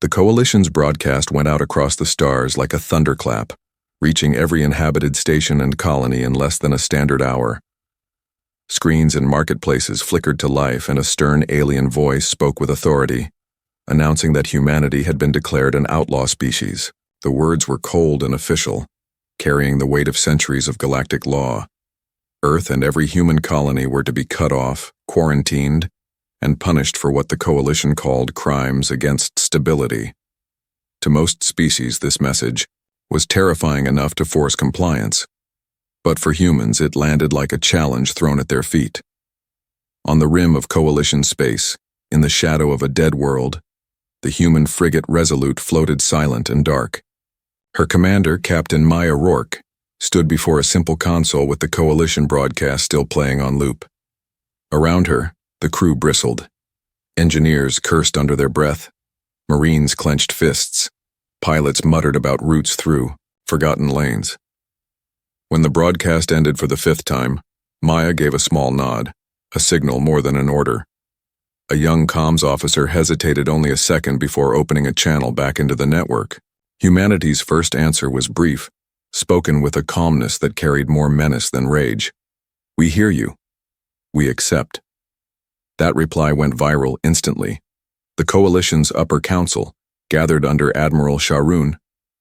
The Coalition's broadcast went out across the stars like a thunderclap, reaching every inhabited station and colony in less than a standard hour. Screens in marketplaces flickered to life, and a stern alien voice spoke with authority, announcing that humanity had been declared an outlaw species. The words were cold and official, carrying the weight of centuries of galactic law. Earth and every human colony were to be cut off, quarantined, and punished for what the Coalition called crimes against stability. To most species, this message was terrifying enough to force compliance, but for humans it landed like a challenge thrown at their feet. On the rim of Coalition space, in the shadow of a dead world, the human frigate Resolute floated silent and dark. Her commander, Captain Maya Rourke, stood before a simple console with the Coalition broadcast still playing on loop. Around her, the crew bristled. Engineers cursed under their breath. Marines clenched fists. Pilots muttered about routes through forgotten lanes. When the broadcast ended for the 5th time, Maya gave a small nod, a signal more than an order. A young comms officer hesitated only a second before opening a channel back into the network. Humanity's first answer was brief, spoken with a calmness that carried more menace than rage. "We hear you. We accept." That reply went viral instantly. The Coalition's upper council, gathered under Admiral Sharoon,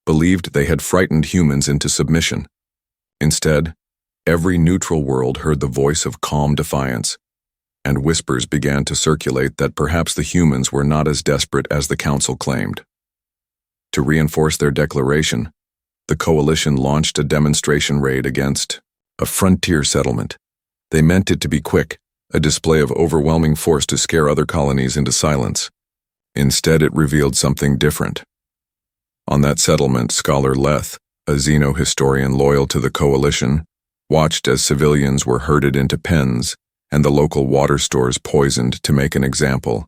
believed they had frightened humans into submission. Instead, every neutral world heard the voice of calm defiance, and whispers began to circulate that perhaps the humans were not as desperate as the council claimed. To reinforce their declaration, the Coalition launched a demonstration raid against a frontier settlement. They meant it to be quick, a display of overwhelming force to scare other colonies into silence. Instead, it revealed something different. On that settlement, Scholar Leth, a xenohistorian loyal to the Coalition, watched as civilians were herded into pens and the local water stores poisoned to make an example.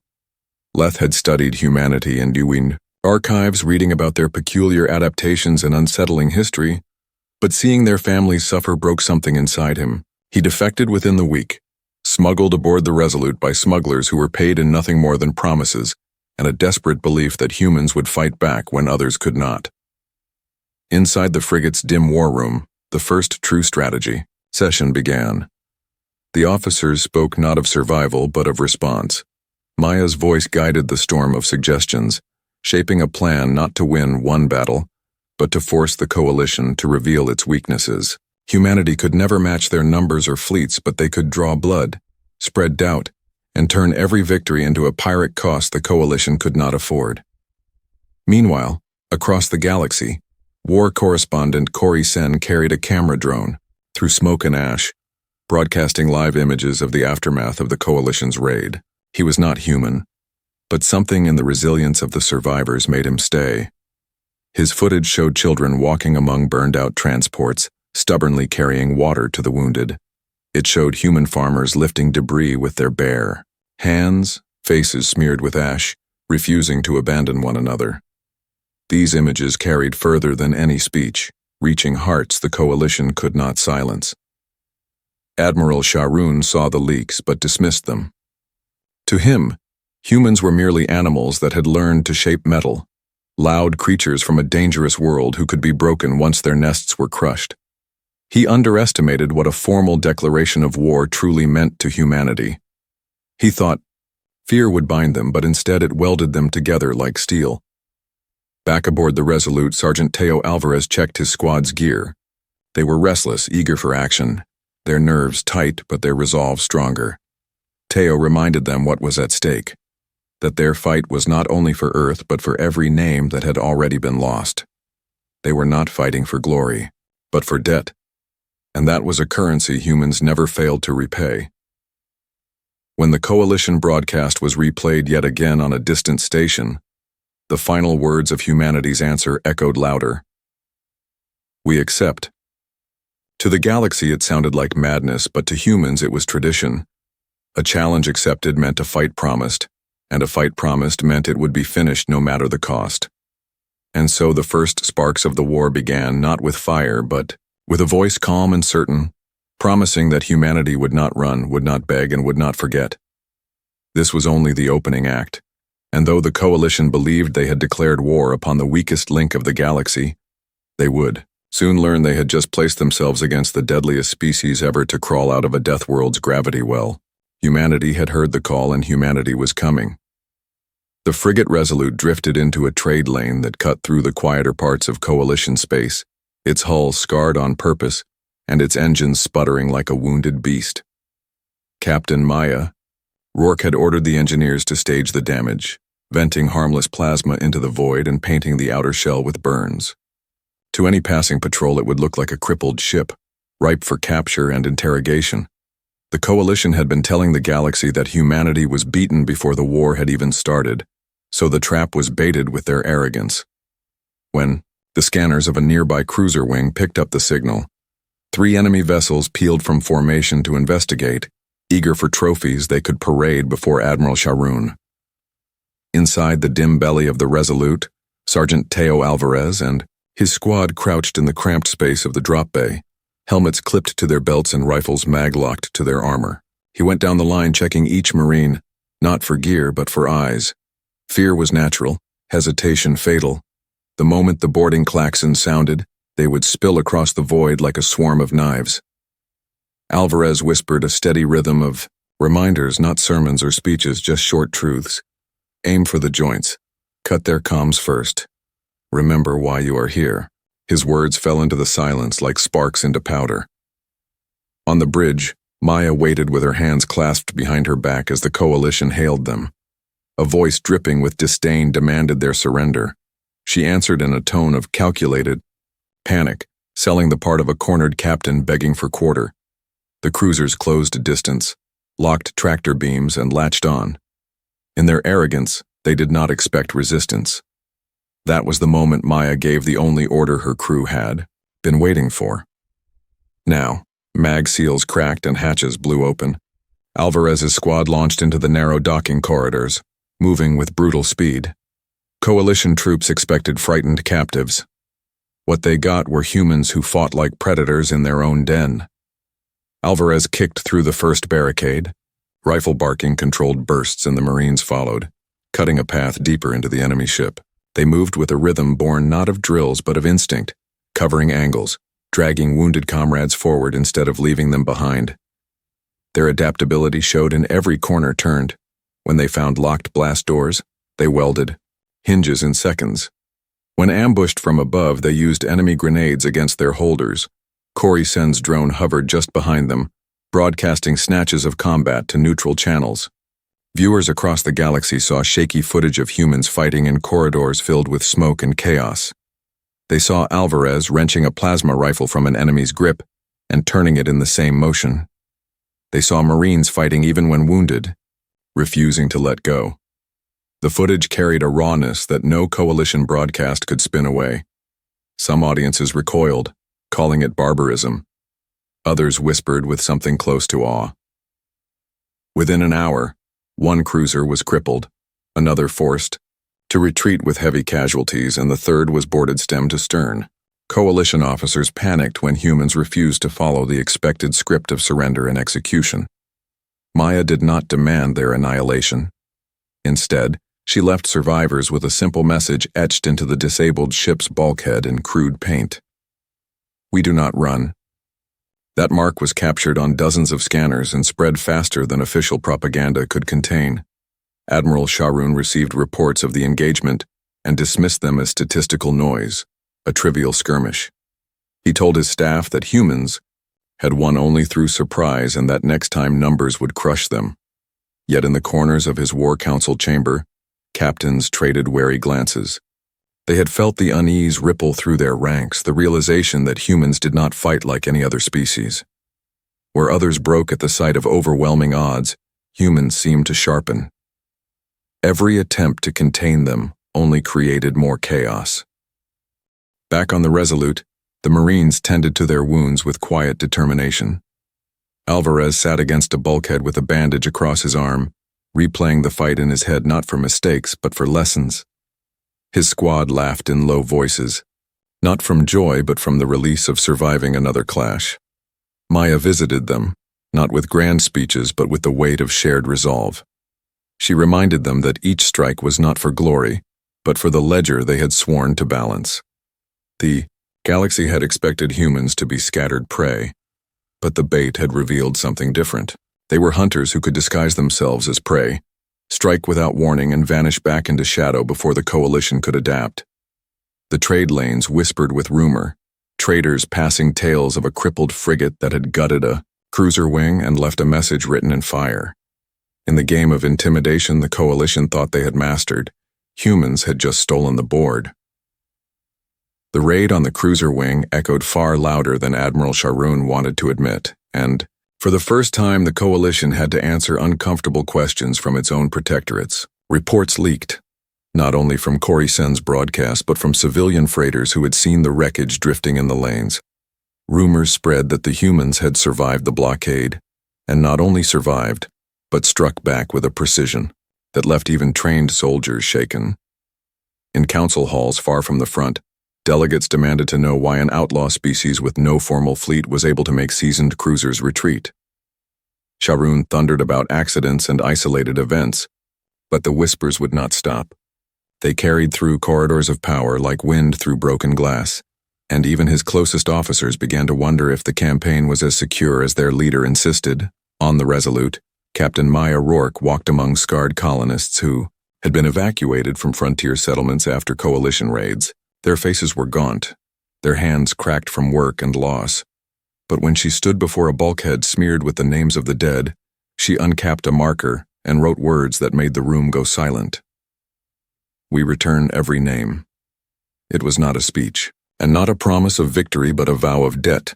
Leth had studied humanity in Dewey archives, reading about their peculiar adaptations and unsettling history, but seeing their families suffer broke something inside him. He defected within the week, smuggled aboard the Resolute by smugglers who were paid in nothing more than promises and a desperate belief that humans would fight back when others could not. Inside the frigate's dim war room, the first true strategy session began. The officers spoke not of survival but of response. Maya's voice guided the storm of suggestions, shaping a plan not to win one battle, but to force the Coalition to reveal its weaknesses. Humanity could never match their numbers or fleets, but they could draw blood, spread doubt, and turn every victory into a Pyrrhic cost the Coalition could not afford. Meanwhile, across the galaxy, war correspondent Corey Sen carried a camera drone through smoke and ash, broadcasting live images of the aftermath of the Coalition's raid. He was not human, but something in the resilience of the survivors made him stay. His footage showed children walking among burned-out transports, stubbornly carrying water to the wounded. It showed human farmers lifting debris with their bare hands, faces smeared with ash, refusing to abandon one another. These images carried further than any speech, reaching hearts the Coalition could not silence. Admiral Sharoon saw the leaks but dismissed them. To him, humans were merely animals that had learned to shape metal, loud creatures from a dangerous world who could be broken once their nests were crushed. He underestimated what a formal declaration of war truly meant to humanity. He thought fear would bind them, but instead it welded them together like steel. Back aboard the Resolute, Sergeant Teo Alvarez checked his squad's gear. They were restless, eager for action, their nerves tight but their resolve stronger. Teo reminded them what was at stake, that their fight was not only for Earth but for every name that had already been lost. They were not fighting for glory, but for debt. And that was a currency humans never failed to repay. When the Coalition broadcast was replayed yet again on a distant station, the final words of humanity's answer echoed louder. "We accept." To the galaxy it sounded like madness, but to humans it was tradition. A challenge accepted meant a fight promised, and a fight promised meant it would be finished no matter the cost. And so the first sparks of the war began, not with fire, but with a voice calm and certain, promising that humanity would not run, would not beg, and would not forget. This was only the opening act. And though the coalition believed they had declared war upon the weakest link of the galaxy, they would soon learn they had just placed themselves against the deadliest species ever to crawl out of a death world's gravity well. Humanity had heard the call, and humanity was coming. The frigate Resolute drifted into a trade lane that cut through the quieter parts of Coalition space, its hull scarred on purpose and its engines sputtering like a wounded beast. Captain Maya, Rourke had ordered the engineers to stage the damage, venting harmless plasma into the void and painting the outer shell with burns. To any passing patrol, it would look like a crippled ship, ripe for capture and interrogation. The Coalition had been telling the galaxy that humanity was beaten before the war had even started, so the trap was baited with their arrogance. When the scanners of a nearby cruiser wing picked up the signal, 3 enemy vessels peeled from formation to investigate, eager for trophies they could parade before Admiral Sharoon. Inside the dim belly of the Resolute, Sergeant Teo Alvarez and his squad crouched in the cramped space of the drop bay, helmets clipped to their belts and rifles mag-locked to their armor. He went down the line checking each Marine, not for gear but for eyes. Fear was natural, hesitation fatal. The moment the boarding klaxon sounded, they would spill across the void like a swarm of knives. Alvarez whispered a steady rhythm of reminders, not sermons or speeches, just short truths. Aim for the joints. Cut their comms first. Remember why you are here. His words fell into the silence like sparks into powder. On the bridge, Maya waited with her hands clasped behind her back as the Coalition hailed them. A voice dripping with disdain demanded their surrender. She answered in a tone of calculated panic, selling the part of a cornered captain begging for quarter. The cruisers closed a distance, locked tractor beams, and latched on. In their arrogance, they did not expect resistance. That was the moment Maya gave the only order her crew had been waiting for. Now, mag seals cracked and hatches blew open. Alvarez's squad launched into the narrow docking corridors, moving with brutal speed. Coalition troops expected frightened captives. What they got were humans who fought like predators in their own den. Alvarez kicked through the first barricade. Rifle barking controlled bursts, and the Marines followed, cutting a path deeper into the enemy ship. They moved with a rhythm born not of drills but of instinct, covering angles, dragging wounded comrades forward instead of leaving them behind. Their adaptability showed in every corner turned. When they found locked blast doors, they welded hinges in seconds. When ambushed from above, they used enemy grenades against their holders. Corey Sen's drone hovered just behind them, broadcasting snatches of combat to neutral channels. Viewers across the galaxy saw shaky footage of humans fighting in corridors filled with smoke and chaos. They saw Alvarez wrenching a plasma rifle from an enemy's grip and turning it in the same motion. They saw Marines fighting even when wounded, refusing to let go. The footage carried a rawness that no Coalition broadcast could spin away. Some audiences recoiled, calling it barbarism. Others whispered with something close to awe. Within an hour, one cruiser was crippled, another forced to retreat with heavy casualties, and the third was boarded stem to stern. Coalition officers panicked when humans refused to follow the expected script of surrender and execution. Maya did not demand their annihilation. Instead, she left survivors with a simple message etched into the disabled ship's bulkhead in crude paint. We do not run. That mark was captured on dozens of scanners and spread faster than official propaganda could contain. Admiral Sharoon received reports of the engagement and dismissed them as statistical noise, a trivial skirmish. He told his staff that humans had won only through surprise and that next time numbers would crush them. Yet in the corners of his War Council chamber, captains traded wary glances. They had felt the unease ripple through their ranks, the realization that humans did not fight like any other species. Where others broke at the sight of overwhelming odds, humans seemed to sharpen. Every attempt to contain them only created more chaos. Back on the Resolute, the Marines tended to their wounds with quiet determination. Alvarez sat against a bulkhead with a bandage across his arm, replaying the fight in his head not for mistakes but for lessons. His squad laughed in low voices, not from joy but from the release of surviving another clash. Maya visited them, not with grand speeches but with the weight of shared resolve. She reminded them that each strike was not for glory, but for the ledger they had sworn to balance. The galaxy had expected humans to be scattered prey, but the bait had revealed something different. They were hunters who could disguise themselves as prey, strike without warning and vanish back into shadow before the coalition could adapt. The trade lanes whispered with rumor, traders passing tales of a crippled frigate that had gutted a cruiser wing and left a message written in fire. In the game of intimidation the coalition thought they had mastered, humans had just stolen the board. The raid on the cruiser wing echoed far louder than Admiral Sharoon wanted to admit, and, for the first time, the coalition had to answer uncomfortable questions from its own protectorates. Reports leaked, not only from Coruscant's broadcast but from civilian freighters who had seen the wreckage drifting in the lanes. Rumors spread that the humans had survived the blockade, and not only survived, but struck back with a precision that left even trained soldiers shaken. In council halls far from the front, delegates demanded to know why an outlaw species with no formal fleet was able to make seasoned cruisers retreat. Sharoon thundered about accidents and isolated events, but the whispers would not stop. They carried through corridors of power like wind through broken glass, and even his closest officers began to wonder if the campaign was as secure as their leader insisted. On the Resolute, Captain Maya Rourke walked among scarred colonists who had been evacuated from frontier settlements after coalition raids. Their faces were gaunt, their hands cracked from work and loss. But when she stood before a bulkhead smeared with the names of the dead, she uncapped a marker and wrote words that made the room go silent. "We return every name." It was not a speech, and not a promise of victory but a vow of debt,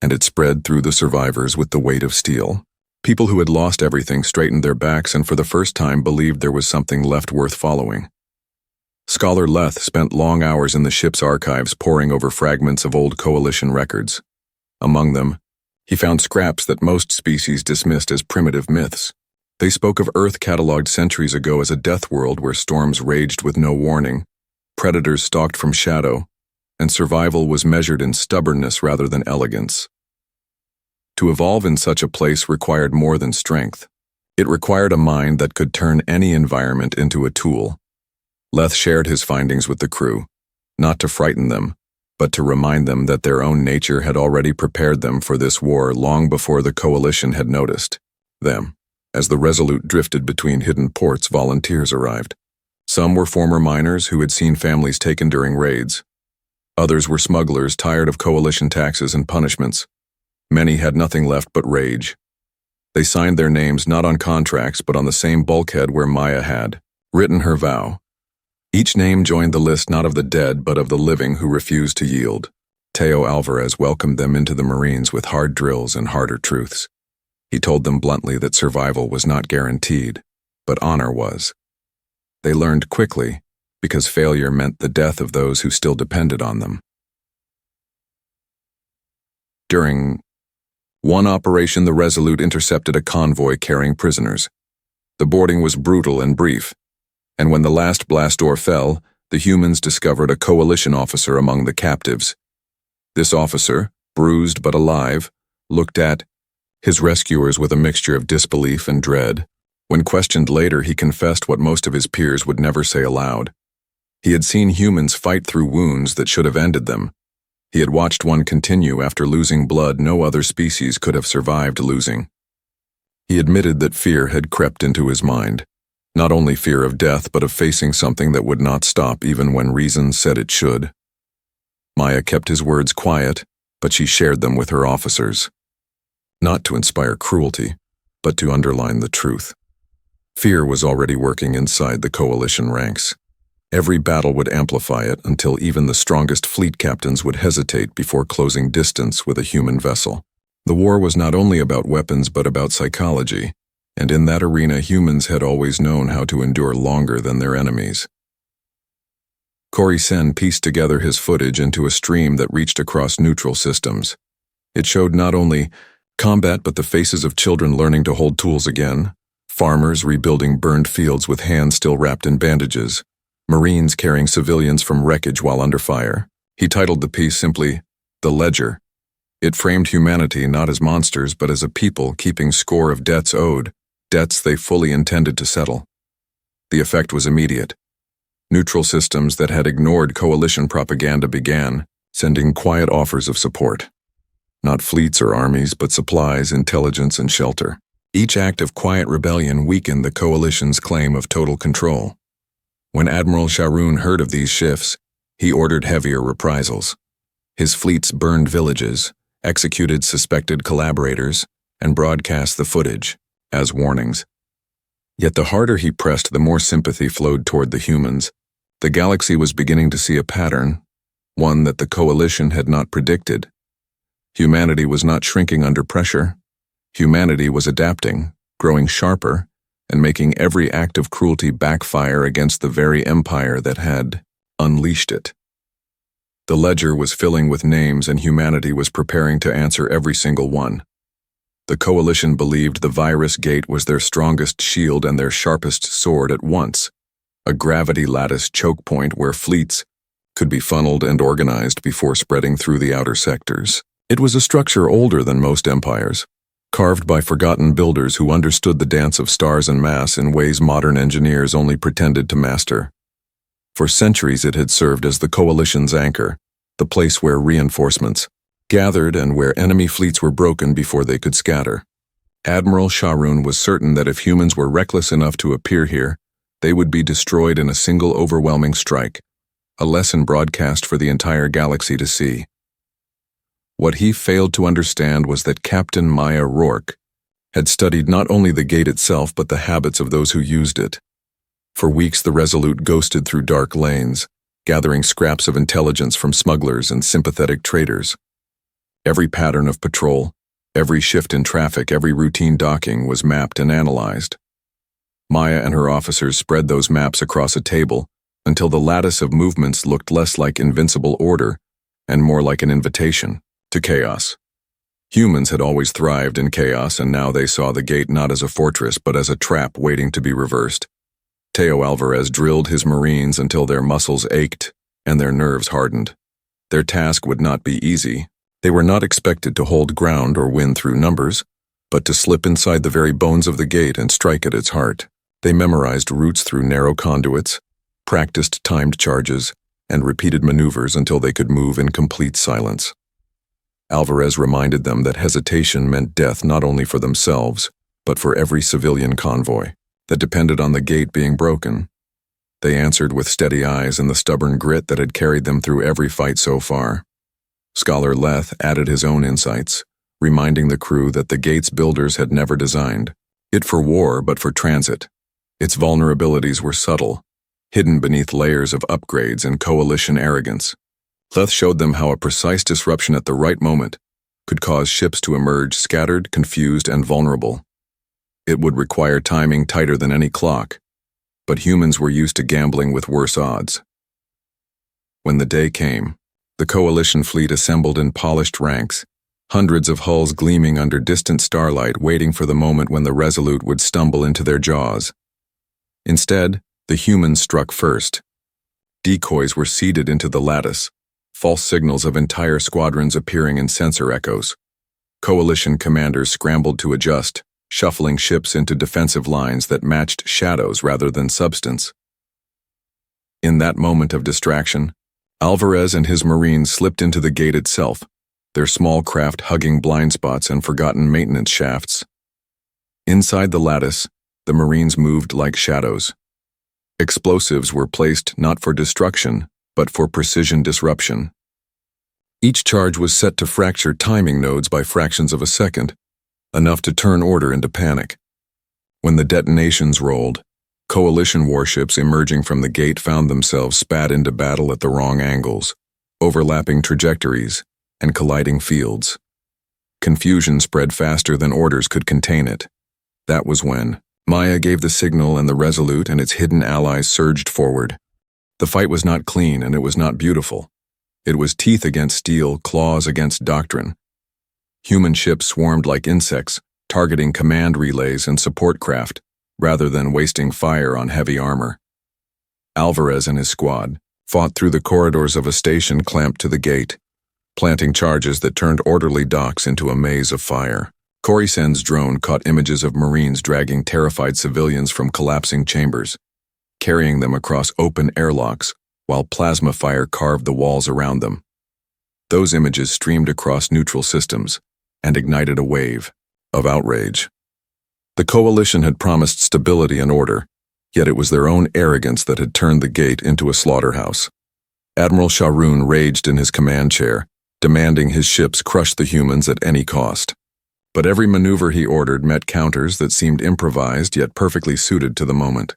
and it spread through the survivors with the weight of steel. People who had lost everything straightened their backs and for the first time believed there was something left worth following. Scholar Leth spent long hours in the ship's archives poring over fragments of old coalition records. Among them, he found scraps that most species dismissed as primitive myths. They spoke of Earth catalogued centuries ago as a death world where storms raged with no warning, predators stalked from shadow, and survival was measured in stubbornness rather than elegance. To evolve in such a place required more than strength. It required a mind that could turn any environment into a tool. Leth shared his findings with the crew, not to frighten them, but to remind them that their own nature had already prepared them for this war long before the coalition had noticed them. As the Resolute drifted between hidden ports, volunteers arrived. Some were former miners who had seen families taken during raids. Others were smugglers tired of coalition taxes and punishments. Many had nothing left but rage. They signed their names not on contracts but on the same bulkhead where Maya had written her vow. Each name joined the list not of the dead but of the living who refused to yield. Teo Alvarez welcomed them into the Marines with hard drills and harder truths. He told them bluntly that survival was not guaranteed, but honor was. They learned quickly, because failure meant the death of those who still depended on them. During one operation, the Resolute intercepted a convoy carrying prisoners. The boarding was brutal and brief, and when the last blast door fell, the humans discovered a coalition officer among the captives. This officer, bruised but alive, looked at his rescuers with a mixture of disbelief and dread. When questioned later, he confessed what most of his peers would never say aloud. He had seen humans fight through wounds that should have ended them. He had watched one continue after losing blood no other species could have survived losing. He admitted that fear had crept into his mind. Not only fear of death, but of facing something that would not stop even when reason said it should. Maya kept his words quiet, but she shared them with her officers. Not to inspire cruelty, but to underline the truth. Fear was already working inside the coalition ranks. Every battle would amplify it until even the strongest fleet captains would hesitate before closing distance with a human vessel. The war was not only about weapons but about psychology, and in that arena humans had always known how to endure longer than their enemies. Coruscant pieced together his footage into a stream that reached across neutral systems. It showed not only combat but the faces of children learning to hold tools again, farmers rebuilding burned fields with hands still wrapped in bandages, Marines carrying civilians from wreckage while under fire. He titled the piece simply, "The Ledger." It framed humanity not as monsters but as a people keeping score of debts owed, debts they fully intended to settle. The effect was immediate. Neutral systems that had ignored coalition propaganda began, sending quiet offers of support. Not fleets or armies, but supplies, intelligence, and shelter. Each act of quiet rebellion weakened the coalition's claim of total control. When Admiral Sharoon heard of these shifts, he ordered heavier reprisals. His fleets burned villages, executed suspected collaborators, and broadcast the footage as warnings. Yet the harder he pressed, the more sympathy flowed toward the humans. The galaxy was beginning to see a pattern, one that the coalition had not predicted. Humanity was not shrinking under pressure. Humanity was adapting, growing sharper, and making every act of cruelty backfire against the very empire that had unleashed it. The ledger was filling with names, and humanity was preparing to answer every single one. The coalition believed the virus gate was their strongest shield and their sharpest sword at once, a gravity lattice choke point where fleets could be funneled and organized before spreading through the outer sectors. It was a structure older than most empires, carved by forgotten builders who understood the dance of stars and mass in ways modern engineers only pretended to master. For centuries it had served as the coalition's anchor, the place where reinforcements gathered and where enemy fleets were broken before they could scatter. Admiral Sharoon was certain that if humans were reckless enough to appear here, they would be destroyed in a single overwhelming strike, a lesson broadcast for the entire galaxy to see. What he failed to understand was that Captain Maya Rourke had studied not only the gate itself but the habits of those who used it. For weeks the Resolute ghosted through dark lanes, gathering scraps of intelligence from smugglers and sympathetic traders. Every pattern of patrol, every shift in traffic, every routine docking was mapped and analyzed. Maya and her officers spread those maps across a table until the lattice of movements looked less like invincible order and more like an invitation to chaos. Humans had always thrived in chaos, and now they saw the gate not as a fortress but as a trap waiting to be reversed. Teo Alvarez drilled his Marines until their muscles ached and their nerves hardened. Their task would not be easy. They were not expected to hold ground or win through numbers, but to slip inside the very bones of the gate and strike at its heart. They memorized routes through narrow conduits, practiced timed charges, and repeated maneuvers until they could move in complete silence. Alvarez reminded them that hesitation meant death not only for themselves, but for every civilian convoy that depended on the gate being broken. They answered with steady eyes and the stubborn grit that had carried them through every fight so far. Scholar Leth added his own insights, reminding the crew that the gate's builders had never designed it for war but for transit. Its vulnerabilities were subtle, hidden beneath layers of upgrades and coalition arrogance. Leth showed them how a precise disruption at the right moment could cause ships to emerge scattered, confused, and vulnerable. It would require timing tighter than any clock, but humans were used to gambling with worse odds. When the day came, the coalition fleet assembled in polished ranks, hundreds of hulls gleaming under distant starlight, waiting for the moment when the Resolute would stumble into their jaws. Instead, the humans struck first. Decoys were seeded into the lattice, false signals of entire squadrons appearing in sensor echoes. Coalition commanders scrambled to adjust, shuffling ships into defensive lines that matched shadows rather than substance. In that moment of distraction, Alvarez and his Marines slipped into the gate itself, their small craft hugging blind spots and forgotten maintenance shafts. Inside the lattice, the Marines moved like shadows. Explosives were placed not for destruction, but for precision disruption. Each charge was set to fracture timing nodes by fractions of a second, enough to turn order into panic. When the detonations rolled, coalition warships emerging from the gate found themselves spat into battle at the wrong angles, overlapping trajectories and colliding fields. Confusion spread faster than orders could contain it. That was when Maya gave the signal and the Resolute and its hidden allies surged forward. The fight was not clean and it was not beautiful. It was teeth against steel, claws against doctrine. Human ships swarmed like insects, targeting command relays and support craft, rather than wasting fire on heavy armor. Alvarez and his squad fought through the corridors of a station clamped to the gate, planting charges that turned orderly docks into a maze of fire. Corisen's drone caught images of Marines dragging terrified civilians from collapsing chambers. carrying them across open airlocks, while plasma fire carved the walls around them. Those images streamed across neutral systems and ignited a wave of outrage. The coalition had promised stability and order, yet it was their own arrogance that had turned the gate into a slaughterhouse. Admiral Sharoon raged in his command chair, demanding his ships crush the humans at any cost. But every maneuver he ordered met counters that seemed improvised yet perfectly suited to the moment.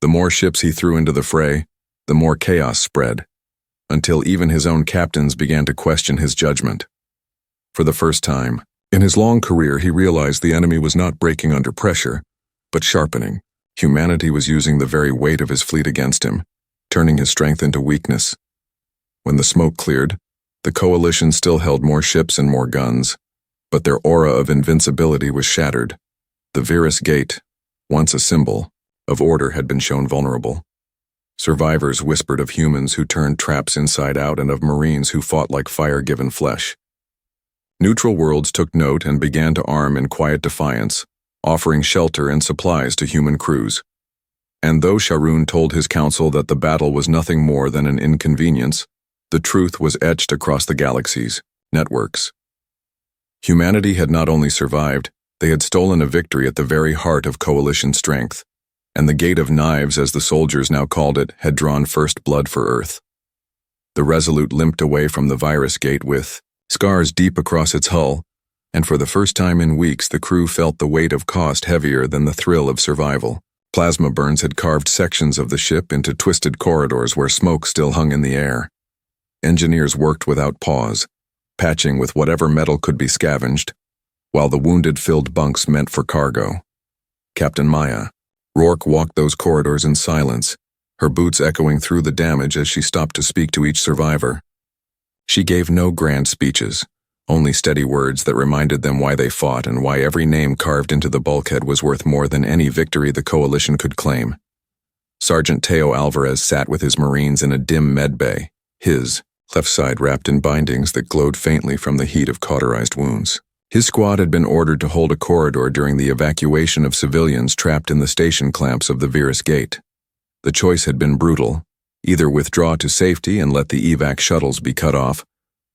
The more ships he threw into the fray, the more chaos spread, until even his own captains began to question his judgment. For the first time in his long career, he realized the enemy was not breaking under pressure, but sharpening. Humanity was using the very weight of his fleet against him, turning his strength into weakness. When the smoke cleared, the coalition still held more ships and more guns, but their aura of invincibility was shattered. The Virus Gate, once a symbol of order, had been shown vulnerable. Survivors whispered of humans who turned traps inside out and of Marines who fought like fire-given flesh. Neutral worlds took note and began to arm in quiet defiance, offering shelter and supplies to human crews. And though Sharoon told his council that the battle was nothing more than an inconvenience, the truth was etched across the galaxy's networks. Humanity had not only survived, they had stolen a victory at the very heart of coalition strength, and the Gate of Knives, as the soldiers now called it, had drawn first blood for Earth. The Resolute limped away from the Virus Gate with scars deep across its hull, and for the first time in weeks the crew felt the weight of cost heavier than the thrill of survival. Plasma burns had carved sections of the ship into twisted corridors where smoke still hung in the air. Engineers worked without pause, patching with whatever metal could be scavenged, while the wounded filled bunks meant for cargo. Captain Maya Rourke walked those corridors in silence, her boots echoing through the damage as she stopped to speak to each survivor. She gave no grand speeches, only steady words that reminded them why they fought and why every name carved into the bulkhead was worth more than any victory the coalition could claim. Sergeant Teo Alvarez sat with his Marines in a dim medbay, his left side wrapped in bindings that glowed faintly from the heat of cauterized wounds. His squad had been ordered to hold a corridor during the evacuation of civilians trapped in the station clamps of the Virus Gate. The choice had been brutal: either withdraw to safety and let the evac shuttles be cut off,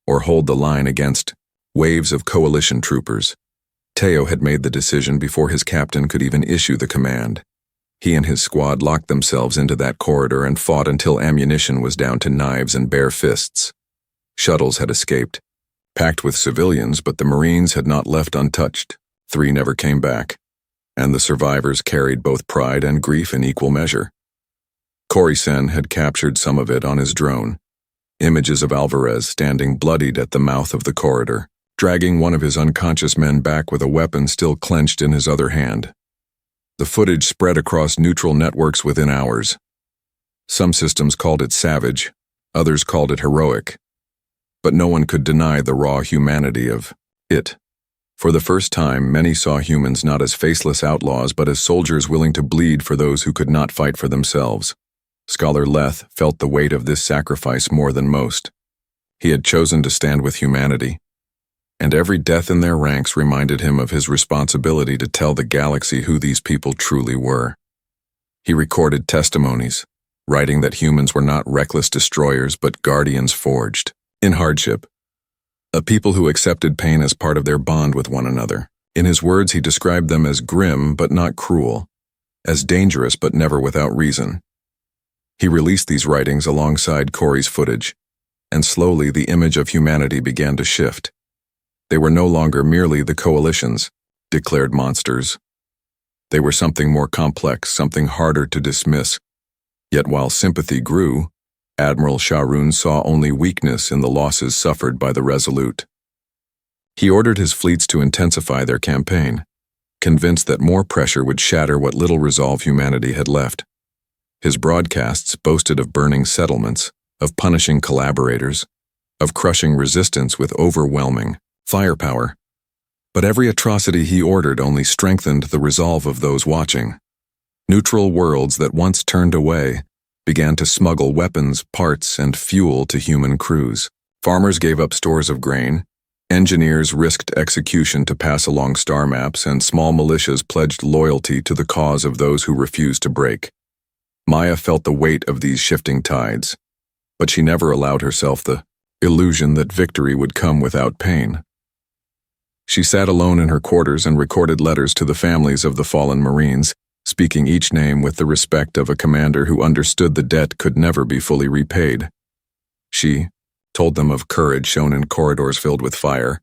or hold the line against waves of coalition troopers. Teo had made the decision before his captain could even issue the command. He and his squad locked themselves into that corridor and fought until ammunition was down to knives and bare fists. Shuttles had escaped, packed with civilians, but the Marines had not left untouched. 3 never came back, and the survivors carried both pride and grief in equal measure. Corey-sen had captured some of it on his drone. Images of Alvarez standing bloodied at the mouth of the corridor, dragging one of his unconscious men back with a weapon still clenched in his other hand. The footage spread across neutral networks within hours. Some systems called it savage, others called it heroic. But no one could deny the raw humanity of it. For the first time, many saw humans not as faceless outlaws but as soldiers willing to bleed for those who could not fight for themselves. Scholar Leth felt the weight of this sacrifice more than most. He had chosen to stand with humanity, and every death in their ranks reminded him of his responsibility to tell the galaxy who these people truly were. He recorded testimonies, writing that humans were not reckless destroyers but guardians forged in hardship, a people who accepted pain as part of their bond with one another. In his words, he described them as grim but not cruel, as dangerous but never without reason. He released these writings alongside Corey's footage, and slowly the image of humanity began to shift. They were no longer merely the coalition's declared monsters. They were something more complex, something harder to dismiss. Yet while sympathy grew, Admiral Sharoon saw only weakness in the losses suffered by the Resolute. He ordered his fleets to intensify their campaign, convinced that more pressure would shatter what little resolve humanity had left. His broadcasts boasted of burning settlements, of punishing collaborators, of crushing resistance with overwhelming firepower. But every atrocity he ordered only strengthened the resolve of those watching. Neutral worlds that once turned away began to smuggle weapons, parts, and fuel to human crews. Farmers gave up stores of grain, engineers risked execution to pass along star maps, and small militias pledged loyalty to the cause of those who refused to break. Maya felt the weight of these shifting tides, but she never allowed herself the illusion that victory would come without pain. She sat alone in her quarters and recorded letters to the families of the fallen Marines, speaking each name with the respect of a commander who understood the debt could never be fully repaid. She told them of courage shown in corridors filled with fire,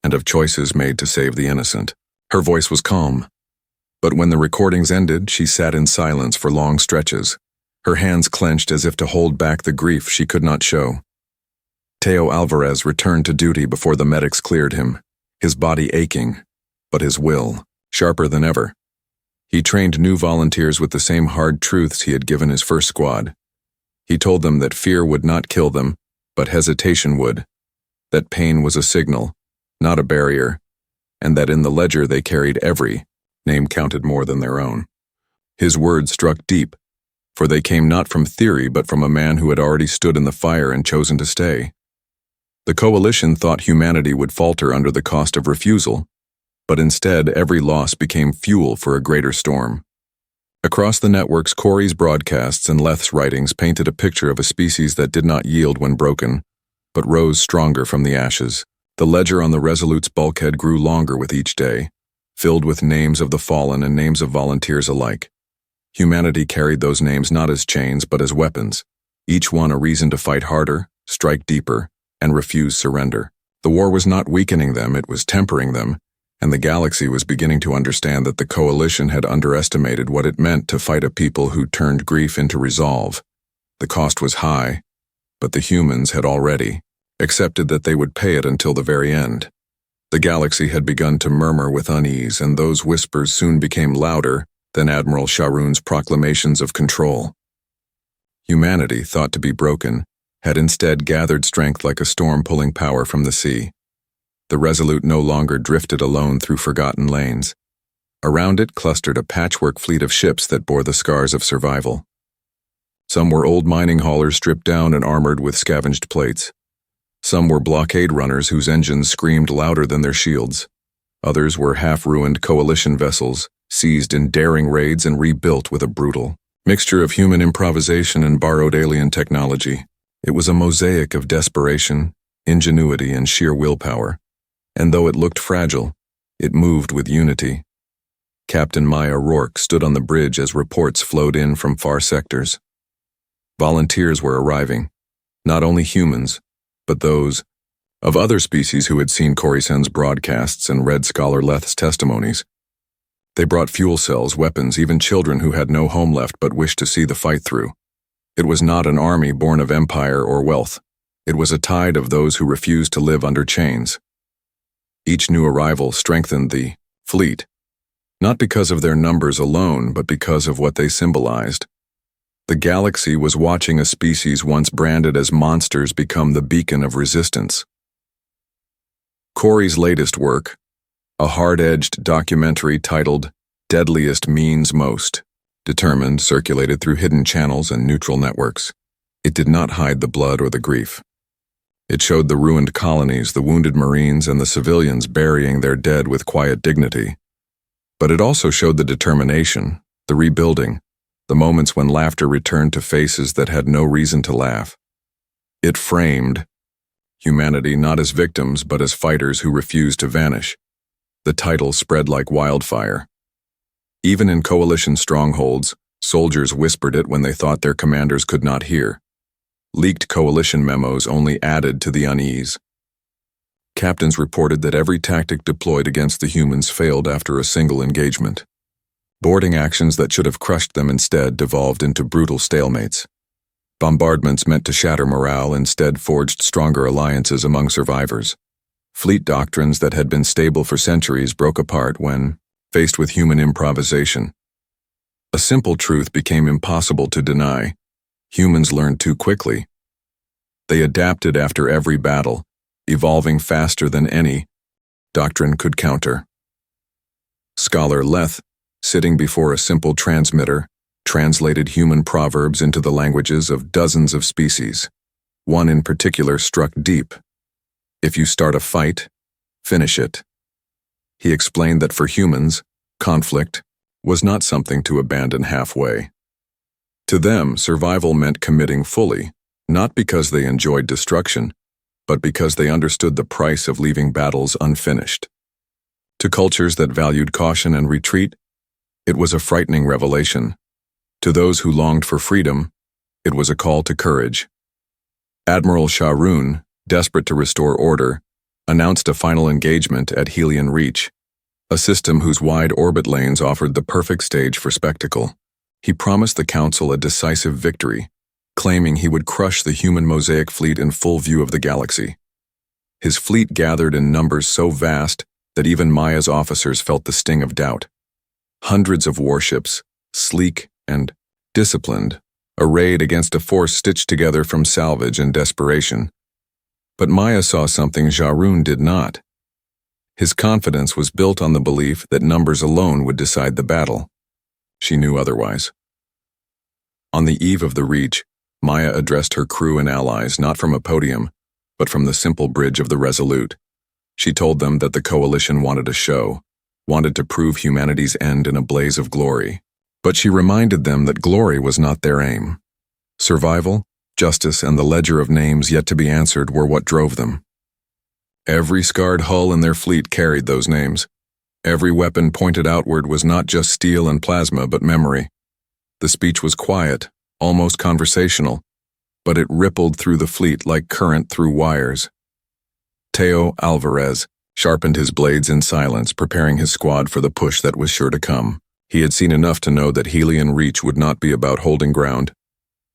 and of choices made to save the innocent. Her voice was calm, but when the recordings ended, she sat in silence for long stretches, her hands clenched as if to hold back the grief she could not show. Teo Alvarez returned to duty before the medics cleared him, his body aching, but his will sharper than ever. He trained new volunteers with the same hard truths he had given his first squad. He told them that fear would not kill them, but hesitation would, that pain was a signal, not a barrier, and that in the ledger they carried every name counted more than their own. His words struck deep, for they came not from theory but from a man who had already stood in the fire and chosen to stay. The coalition thought humanity would falter under the cost of refusal, but instead every loss became fuel for a greater storm. Across the networks, Corey's broadcasts and Leth's writings painted a picture of a species that did not yield when broken, but rose stronger from the ashes. The ledger on the Resolute's bulkhead grew longer with each day, filled with names of the fallen and names of volunteers alike. Humanity carried those names not as chains but as weapons, each one a reason to fight harder, strike deeper, and refuse surrender. The war was not weakening them, it was tempering them, and the galaxy was beginning to understand that the coalition had underestimated what it meant to fight a people who turned grief into resolve. The cost was high, but the humans had already accepted that they would pay it until the very end. The galaxy had begun to murmur with unease, and those whispers soon became louder than Admiral Sharoon's proclamations of control. Humanity, thought to be broken, had instead gathered strength like a storm pulling power from the sea. The Resolute no longer drifted alone through forgotten lanes. Around it clustered a patchwork fleet of ships that bore the scars of survival. Some were old mining haulers stripped down and armored with scavenged plates. Some were blockade runners whose engines screamed louder than their shields. Others were half-ruined coalition vessels, seized in daring raids and rebuilt with a brutal mixture of human improvisation and borrowed alien technology. It was a mosaic of desperation, ingenuity, and sheer willpower. And though it looked fragile, it moved with unity. Captain Maya Rourke stood on the bridge as reports flowed in from far sectors. Volunteers were arriving, not only humans, but those of other species who had seen Coruscant's broadcasts and read Scholar Leth's testimonies. They brought fuel cells, weapons, even children who had no home left but wished to see the fight through. It was not an army born of empire or wealth. It was a tide of those who refused to live under chains. Each new arrival strengthened the fleet, not because of their numbers alone, but because of what they symbolized. The galaxy was watching a species once branded as monsters become the beacon of resistance. Corey's latest work, a hard-edged documentary titled Deadliest Means Most, determined, circulated through hidden channels and neutral networks. It did not hide the blood or the grief. It showed the ruined colonies, the wounded Marines, and the civilians burying their dead with quiet dignity. But it also showed the determination, the rebuilding, the moments when laughter returned to faces that had no reason to laugh. It framed humanity not as victims but as fighters who refused to vanish. The title spread like wildfire. Even in coalition strongholds, soldiers whispered it when they thought their commanders could not hear. Leaked coalition memos only added to the unease. Captains reported that every tactic deployed against the humans failed after a single engagement. Boarding actions that should have crushed them instead devolved into brutal stalemates. Bombardments meant to shatter morale instead forged stronger alliances among survivors. Fleet doctrines that had been stable for centuries broke apart when faced with human improvisation. A simple truth became impossible to deny. Humans learned too quickly. They adapted after every battle, evolving faster than any doctrine could counter. Scholar Leth, sitting before a simple transmitter, translated human proverbs into the languages of dozens of species. One in particular struck deep. If you start a fight, finish it. He explained that for humans, conflict was not something to abandon halfway. To them, survival meant committing fully, not because they enjoyed destruction, but because they understood the price of leaving battles unfinished. To cultures that valued caution and retreat, it was a frightening revelation. To those who longed for freedom, it was a call to courage. Admiral Sharoon, desperate to restore order, announced a final engagement at Helion Reach, a system whose wide orbit lanes offered the perfect stage for spectacle. He promised the Council a decisive victory, claiming he would crush the human Mosaic fleet in full view of the galaxy. His fleet gathered in numbers so vast that even Maya's officers felt the sting of doubt. Hundreds of warships, sleek and disciplined, arrayed against a force stitched together from salvage and desperation. But Maya saw something Sharoon did not. His confidence was built on the belief that numbers alone would decide the battle. She knew otherwise. On the eve of the Reach, Maya addressed her crew and allies not from a podium, but from the simple bridge of the Resolute. She told them that the Coalition wanted a show, wanted to prove humanity's end in a blaze of glory. But she reminded them that glory was not their aim. Survival, justice, and the ledger of names yet to be answered were what drove them. Every scarred hull in their fleet carried those names. Every weapon pointed outward was not just steel and plasma, but memory. The speech was quiet, almost conversational, but it rippled through the fleet like current through wires. Teo Alvarez sharpened his blades in silence, preparing his squad for the push that was sure to come. He had seen enough to know that Helion Reach would not be about holding ground,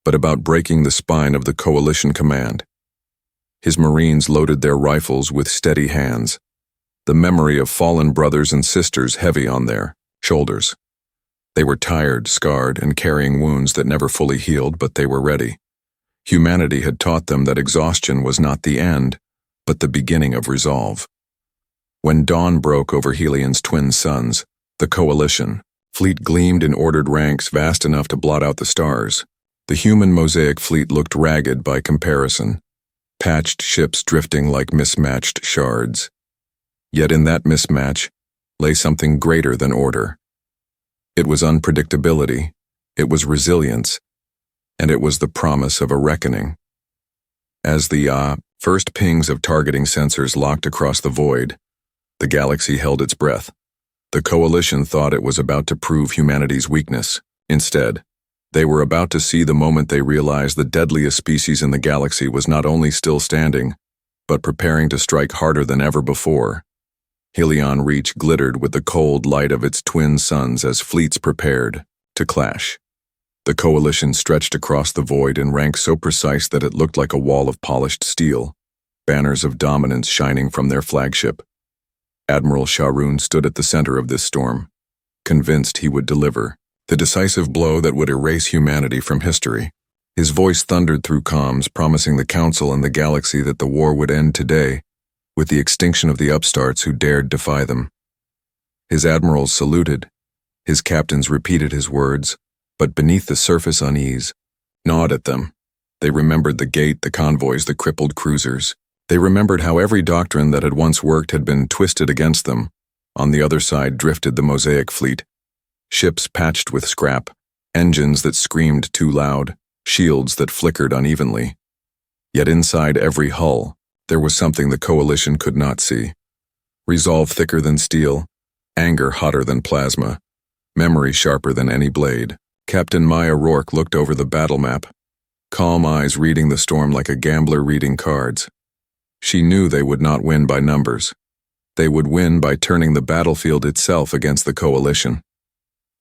but about breaking the spine of the Coalition command. His Marines loaded their rifles with steady hands, the memory of fallen brothers and sisters heavy on their shoulders. They were tired, scarred, and carrying wounds that never fully healed, but they were ready. Humanity had taught them that exhaustion was not the end, but the beginning of resolve. When dawn broke over Helion's twin suns, the Coalition fleet gleamed in ordered ranks vast enough to blot out the stars. The human Mosaic fleet looked ragged by comparison, patched ships drifting like mismatched shards. Yet in that mismatch lay something greater than order. It was unpredictability, it was resilience, and it was the promise of a reckoning. As the first pings of targeting sensors locked across the void, the galaxy held its breath. The Coalition thought it was about to prove humanity's weakness. Instead, they were about to see the moment they realized the deadliest species in the galaxy was not only still standing, but preparing to strike harder than ever before. Helion Reach glittered with the cold light of its twin suns as fleets prepared to clash. The Coalition stretched across the void in ranks so precise that it looked like a wall of polished steel, banners of dominance shining from their flagship. Admiral Sharoon stood at the center of this storm, convinced he would deliver the decisive blow that would erase humanity from history. His voice thundered through comms, promising the Council and the galaxy that the war would end today, with the extinction of the upstarts who dared defy them. His admirals saluted, his captains repeated his words, but beneath the surface unease gnawed at them. They remembered the gate, the convoys, the crippled cruisers. They remembered how every doctrine that had once worked had been twisted against them. On the other side drifted the Mosaic fleet, ships patched with scrap, engines that screamed too loud, shields that flickered unevenly. Yet inside every hull, there was something the Coalition could not see. Resolve thicker than steel, anger hotter than plasma, memory sharper than any blade. Captain Maya Rourke looked over the battle map, calm eyes reading the storm like a gambler reading cards. She knew they would not win by numbers. They would win by turning the battlefield itself against the Coalition.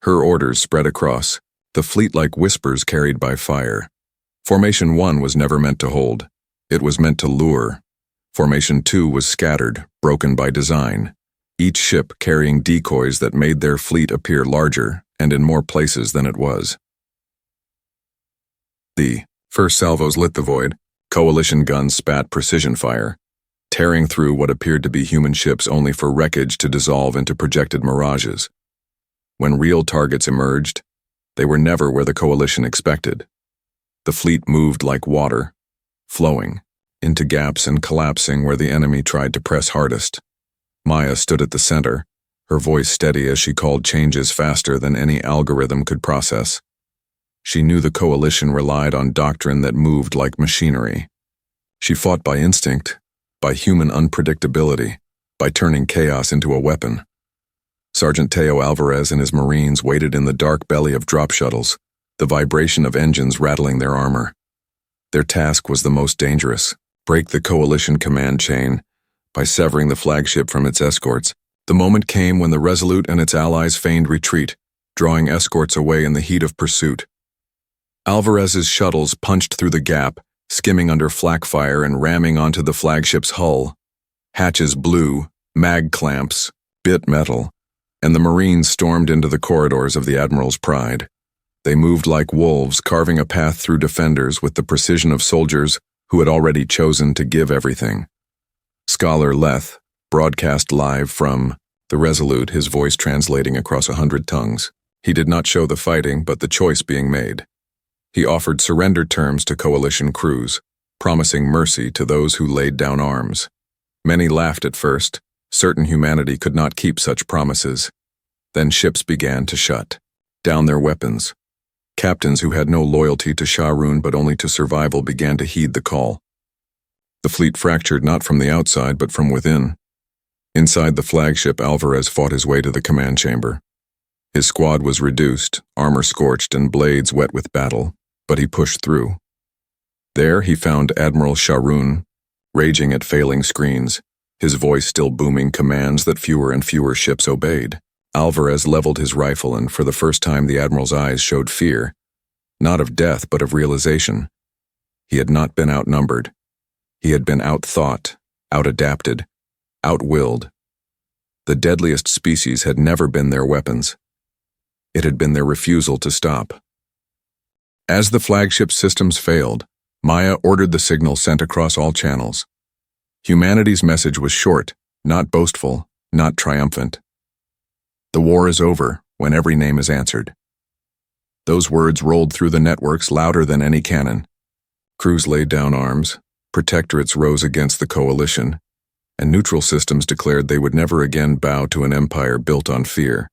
Her orders spread across, the fleet like whispers carried by fire. Formation 1 was never meant to hold. It was meant to lure. Formation 2 was scattered, broken by design, each ship carrying decoys that made their fleet appear larger and in more places than it was. The first salvos lit the void. Coalition guns spat precision fire, tearing through what appeared to be human ships only for wreckage to dissolve into projected mirages. When real targets emerged, they were never where the Coalition expected. The fleet moved like water, flowing into gaps and collapsing where the enemy tried to press hardest. Maya stood at the center, her voice steady as she called changes faster than any algorithm could process. She knew the coalition relied on doctrine that moved like machinery. She fought by instinct, by human unpredictability, by turning chaos into a weapon. Sergeant Teo Alvarez and his Marines waited in the dark belly of drop shuttles, the vibration of engines rattling their armor. Their task was the most dangerous: break the coalition command chain by severing the flagship from its escorts. The moment came when the Resolute and its allies feigned retreat, drawing escorts away in the heat of pursuit. Alvarez's shuttles punched through the gap, skimming under flak fire and ramming onto the flagship's hull. Hatches blew, mag clamps bit metal, and the Marines stormed into the corridors of the Admiral's Pride. They moved like wolves, carving a path through defenders with the precision of soldiers who had already chosen to give everything. Scholar Leth broadcast live from the Resolute, his voice translating across 100 tongues. He did not show the fighting, but the choice being made. He offered surrender terms to coalition crews, promising mercy to those who laid down arms. Many laughed at first. Certain humanity could not keep such promises. Then ships began to shut down their weapons. Captains who had no loyalty to Shahrun but only to survival began to heed the call. The fleet fractured not from the outside but from within. Inside the flagship, Alvarez fought his way to the command chamber. His squad was reduced, armor scorched and blades wet with battle, but he pushed through. There he found Admiral Shahrun, raging at failing screens, his voice still booming commands that fewer and fewer ships obeyed. Alvarez leveled his rifle, and for the first time the Admiral's eyes showed fear, not of death but of realization. He had not been outnumbered. He had been outthought, outadapted, outwilled. The deadliest species had never been their weapons. It had been their refusal to stop. As the flagship's systems failed, Maya ordered the signal sent across all channels. Humanity's message was short, not boastful, not triumphant. The war is over when every name is answered. Those words rolled through the networks louder than any cannon. Crews laid down arms, protectorates rose against the coalition, and neutral systems declared they would never again bow to an empire built on fear.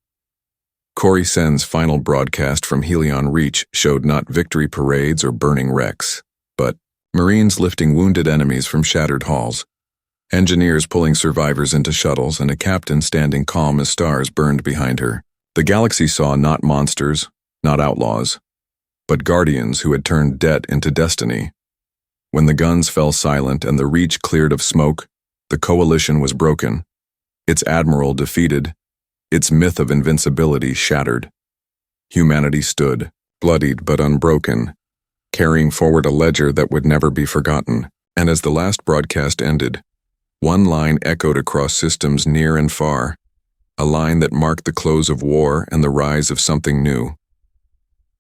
Corey Sen's final broadcast from Helion Reach showed not victory parades or burning wrecks, but Marines lifting wounded enemies from shattered halls, engineers pulling survivors into shuttles, and a captain standing calm as stars burned behind her. The galaxy saw not monsters, not outlaws, but guardians who had turned debt into destiny. When the guns fell silent and the Reach cleared of smoke, the coalition was broken, its admiral defeated, its myth of invincibility shattered. Humanity stood, bloodied but unbroken, carrying forward a ledger that would never be forgotten. And as the last broadcast ended, one line echoed across systems near and far, a line that marked the close of war and the rise of something new.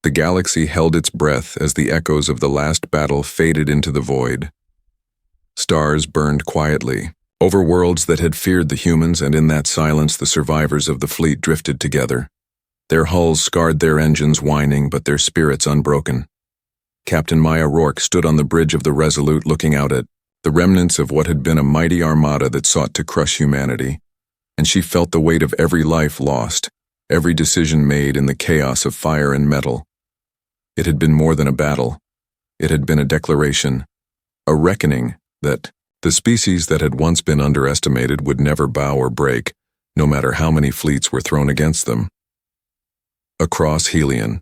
The galaxy held its breath as the echoes of the last battle faded into the void. Stars burned quietly over worlds that had feared the humans, and in that silence the survivors of the fleet drifted together. Their hulls scarred, their engines whining, but their spirits unbroken. Captain Maya Rourke stood on the bridge of the Resolute looking out at the remnants of what had been a mighty armada that sought to crush humanity, and she felt the weight of every life lost, every decision made in the chaos of fire and metal. It had been more than a battle. It had been a declaration, a reckoning that the species that had once been underestimated would never bow or break, no matter how many fleets were thrown against them. Across Helion,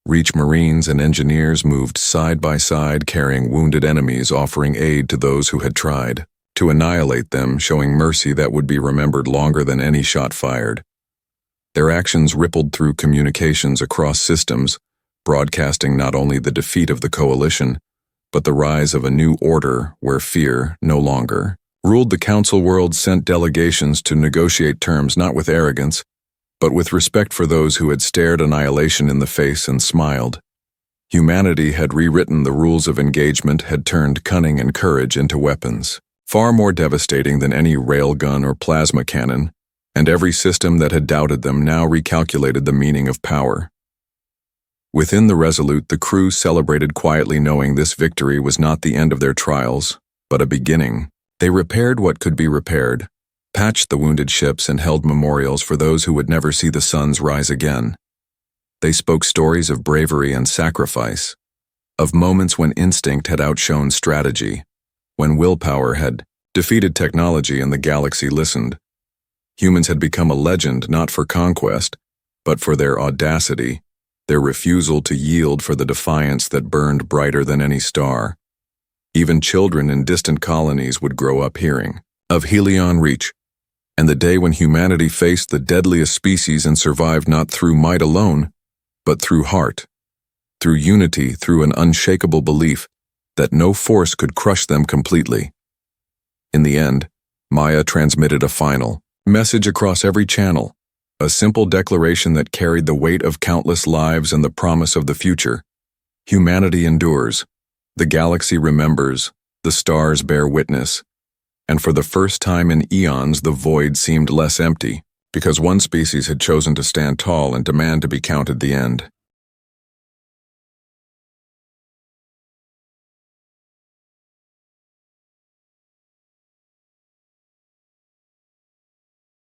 Reach Marines and engineers moved side by side, carrying wounded enemies, offering aid to those who had tried to annihilate them, showing mercy that would be remembered longer than any shot fired. Their actions rippled through communications across systems, broadcasting not only the defeat of the coalition, but the rise of a new order where fear no longer ruled. The council world sent delegations to negotiate terms not with arrogance, but with respect for those who had stared annihilation in the face and smiled. Humanity had rewritten the rules of engagement, had turned cunning and courage into weapons, far more devastating than any railgun or plasma cannon, and every system that had doubted them now recalculated the meaning of power. Within the Resolute, the crew celebrated quietly, knowing this victory was not the end of their trials, but a beginning. They repaired what could be repaired, patched the wounded ships, and held memorials for those who would never see the suns rise again. They spoke stories of bravery and sacrifice, of moments when instinct had outshone strategy, when willpower had defeated technology and the galaxy listened. Humans had become a legend not for conquest, but for their audacity, their refusal to yield for the defiance that burned brighter than any star. Even children in distant colonies would grow up hearing of Helion Reach, and the day when humanity faced the deadliest species and survived not through might alone, but through heart, through unity, through an unshakable belief that no force could crush them completely. In the end, Maya transmitted a final message across every channel, a simple declaration that carried the weight of countless lives and the promise of the future. Humanity endures, the galaxy remembers, the stars bear witness, and for the first time in eons the void seemed less empty, because one species had chosen to stand tall and demand to be counted the end.